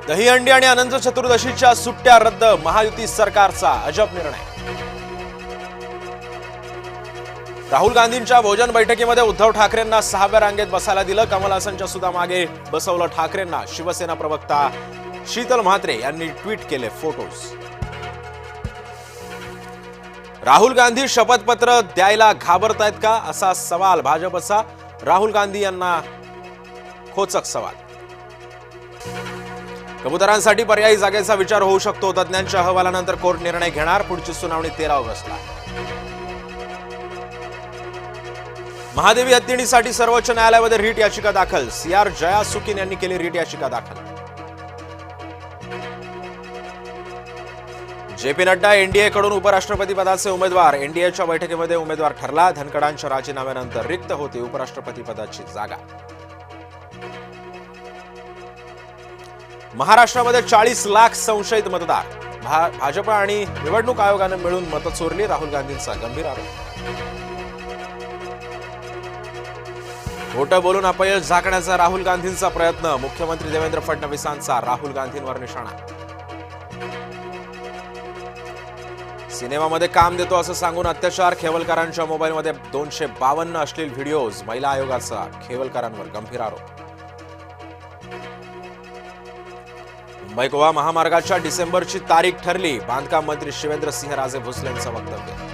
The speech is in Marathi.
दहीहंडी आणि अनंत चतुर्दशीच्या सुट्ट्या रद्द, महायुती सरकारचा अजब निर्णय. राहुल गांधींच्या भोजन बैठकीमध्ये उद्धव ठाकरेंना 6व्या रांगेत बसायला दिलं. कमल हसनच्या सुद्धा मागे बसवलं ठाकरेंना. शिवसेना प्रवक्ता शीतल म्हात्रे यांनी ट्विट केले फोटोज. राहुल गांधी शपथपत्र द्यायला घाबरतायत का, असा सवाल भाजपचा. राहुल गांधी यांना खोचक सवाल. कबुतरांसाठी पर्यायी जागेचा विचार होऊ शकतो. तज्ञांच्या अहवालानंतर कोर्ट निर्णय घेणार. पुढची सुनावणी 13 ऑगस्टला. महादेवी हत्तीणीसाठी सर्वोच्च न्यायालयामध्ये रीट याचिका दाखल. सीआर जया सुकीन यांनी केली रीट याचिका दाखल. जेपी नड्डा एनडीएकडून उपराष्ट्रपती पदाचे उमेदवार. एनडीएच्या बैठकीमध्ये उमेदवार ठरला. धनखडांच्या राजीनाम्यानंतर रिक्त होती उपराष्ट्रपती पदाची जागा. महाराष्ट्रामध्ये 40 लाख संशयित मतदार. भाजप आणि निवडणूक आयोगाने मिळून मतं चोरली. राहुल गांधींचा गंभीर आरोप. खोटं बोलून अपयश झाकण्याचा राहुल गांधींचा प्रयत्न. मुख्यमंत्री देवेंद्र फडणवीसांचा राहुल गांधींवर निशाणा. सिनेमामध्ये काम देतो असं सांगून अत्याचार. खेवलकरांच्या मोबाईलमध्ये 252 अश्लील व्हिडिओज. महिला आयोगाचा खेवलकरांवर गंभीर आरोप. मुंबई गोवा महामार्गाच्या डिसेंबरची तारीख ठरली. बांधकाम मंत्री शिवेंद्र सिंह राजे भोसले यांचं वक्तव्य.